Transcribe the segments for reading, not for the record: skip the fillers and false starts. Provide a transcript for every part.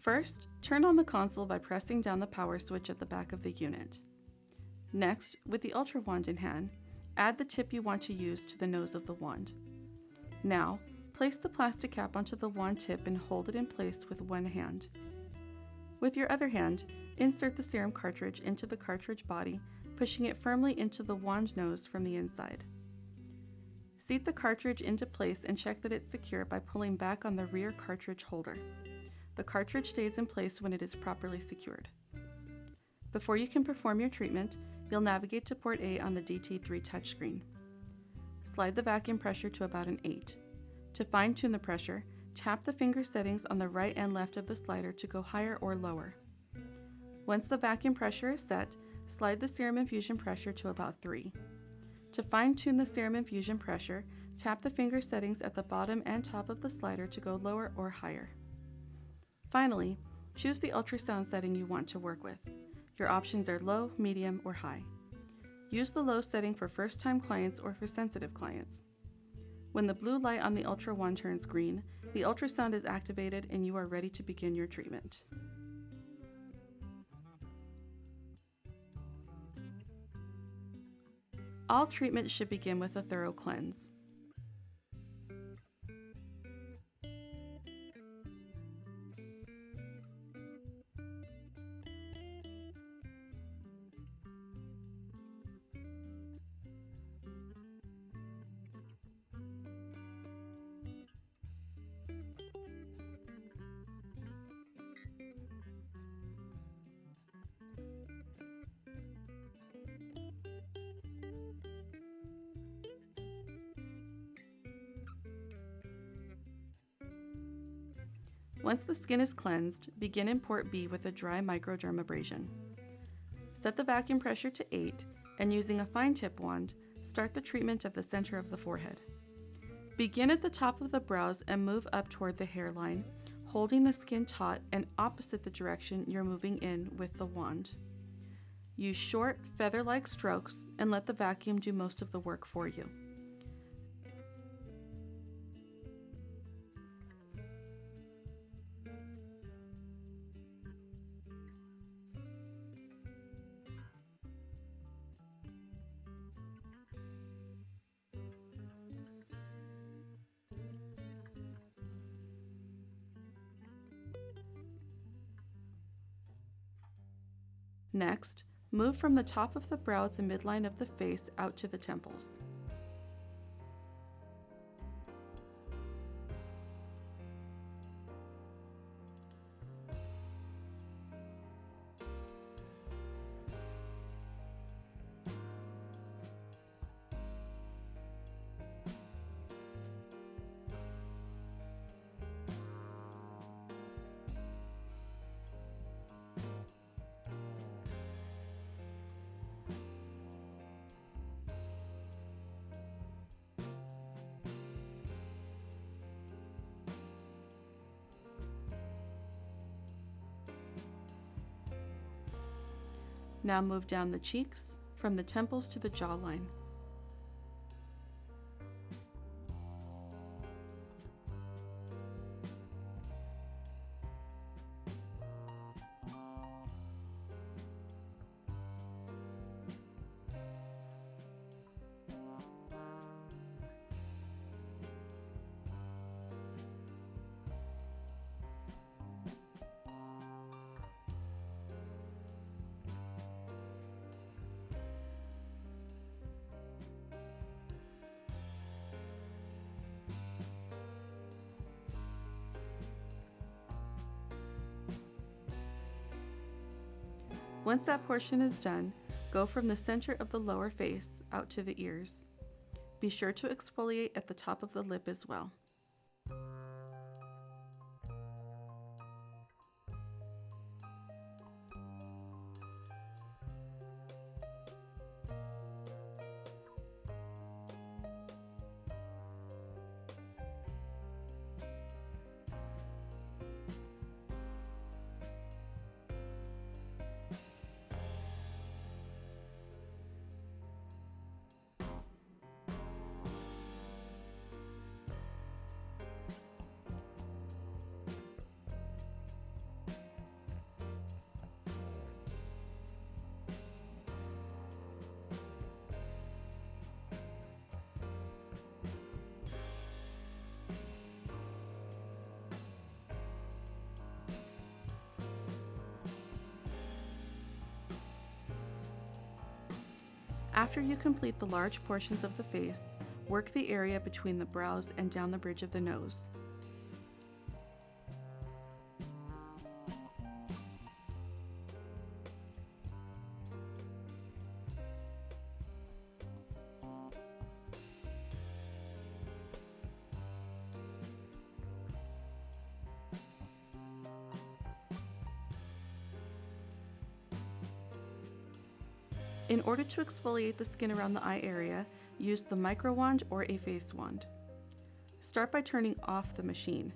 First, turn on the console by pressing down the power switch at the back of the unit. Next, with the UltraWand in hand, add the tip you want to use to the nose of the wand. Now, place the plastic cap onto the wand tip and hold it in place with one hand. With your other hand, insert the serum cartridge into the cartridge body, pushing it firmly into the wand nose from the inside. Seat the cartridge into place and check that it's secure by pulling back on the rear cartridge holder. The cartridge stays in place when it is properly secured. Before you can perform your treatment, you'll navigate to port A on the DT3 touchscreen. Slide the vacuum pressure to about an 8. To fine-tune the pressure, tap the finger settings on the right and left of the slider to go higher or lower. Once the vacuum pressure is set, slide the serum infusion pressure to about 3. To fine-tune the serum infusion pressure, tap the finger settings at the bottom and top of the slider to go lower or higher. Finally, choose the ultrasound setting you want to work with. Your options are low, medium, or high. Use the low setting for first-time clients or for sensitive clients. When the blue light on the UltraWand turns green, the ultrasound is activated and you are ready to begin your treatment. All treatment should begin with a thorough cleanse. Once the skin is cleansed, begin in port B with a dry microdermabrasion. Set the vacuum pressure to 8 and using a fine tip wand, start the treatment at the center of the forehead. Begin at the top of the brows and move up toward the hairline, holding the skin taut and opposite the direction you're moving in with the wand. Use short, feather-like strokes and let the vacuum do most of the work for you. Next, move from the top of the brow at the midline of the face out to the temples. Now move down the cheeks, from the temples to the jawline. Once that portion is done, go from the center of the lower face out to the ears. Be sure to exfoliate at the top of the lip as well. After you complete the large portions of the face, work the area between the brows and down the bridge of the nose. In order to exfoliate the skin around the eye area, use the micro wand or a face wand. Start by turning off the machine.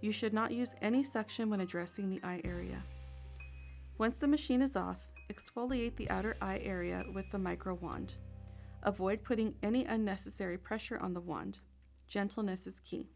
You should not use any suction when addressing the eye area. Once the machine is off, exfoliate the outer eye area with the micro wand. Avoid putting any unnecessary pressure on the wand. Gentleness is key.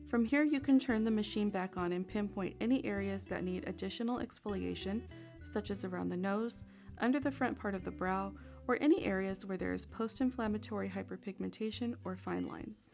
From here, you can turn the machine back on and pinpoint any areas that need additional exfoliation, such as around the nose, under the front part of the brow, or any areas where there is post-inflammatory hyperpigmentation or fine lines.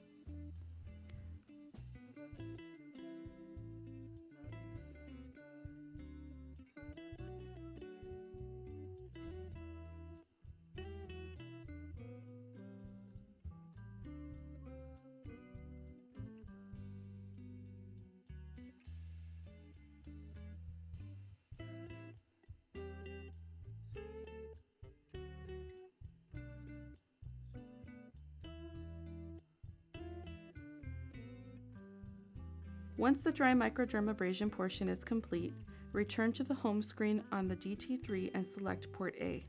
Once the dry microdermabrasion portion is complete, return to the home screen on the DT3 and select port A.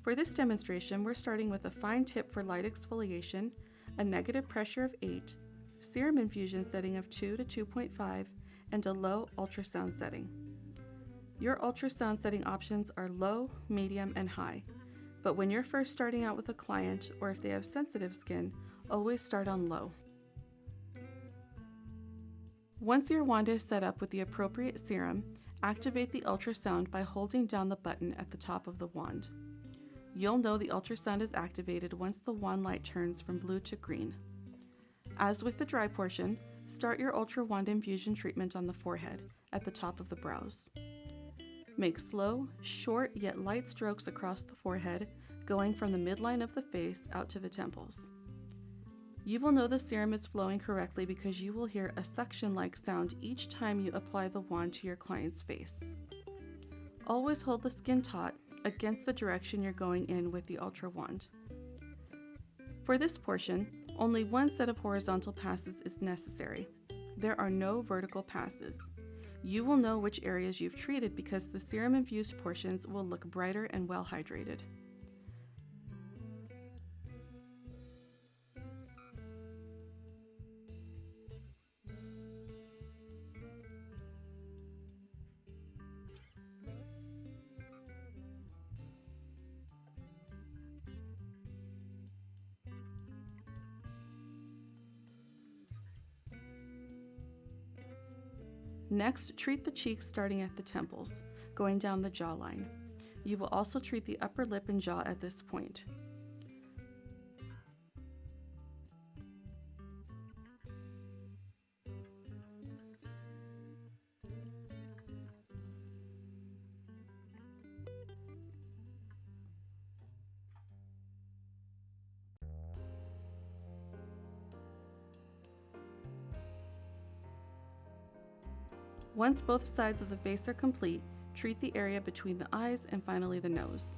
For this demonstration, we're starting with a fine tip for light exfoliation, a negative pressure of 8, serum infusion setting of 2 to 2.5, and a low ultrasound setting. Your ultrasound setting options are low, medium, and high, but when you're first starting out with a client or if they have sensitive skin, always start on low. Once your wand is set up with the appropriate serum, activate the ultrasound by holding down the button at the top of the wand. You'll know the ultrasound is activated once the wand light turns from blue to green. As with the dry portion, start your UltraWand infusion treatment on the forehead, at the top of the brows. Make slow, short yet light strokes across the forehead, going from the midline of the face out to the temples. You will know the serum is flowing correctly because you will hear a suction-like sound each time you apply the wand to your client's face. Always hold the skin taut against the direction you're going in with the UltraWand. For this portion, only one set of horizontal passes is necessary. There are no vertical passes. You will know which areas you've treated because the serum-infused portions will look brighter and well hydrated. Next, treat the cheeks starting at the temples, going down the jawline. You will also treat the upper lip and jaw at this point. Once both sides of the face are complete, treat the area between the eyes and finally the nose.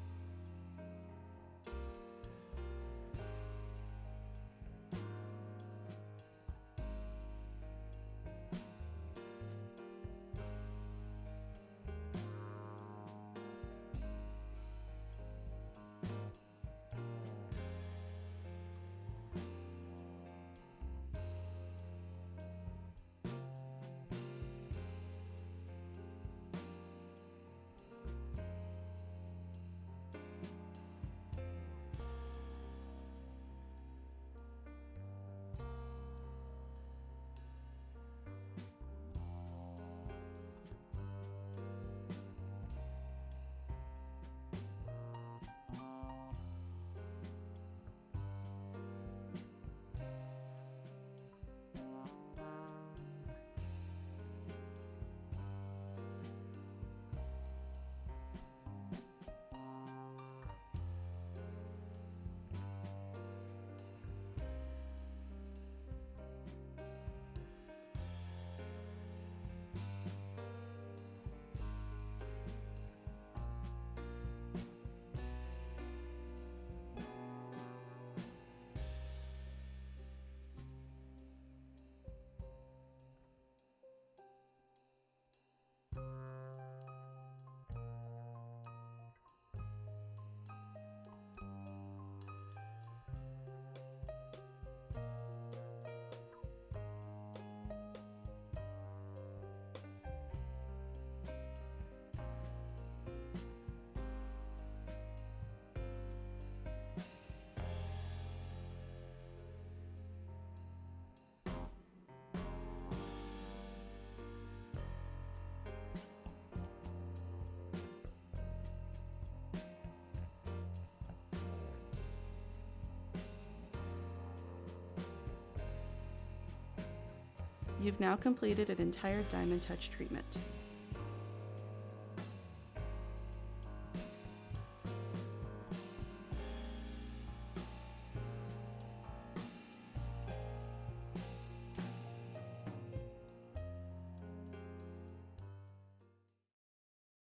You've now completed an entire DiamondTouch treatment.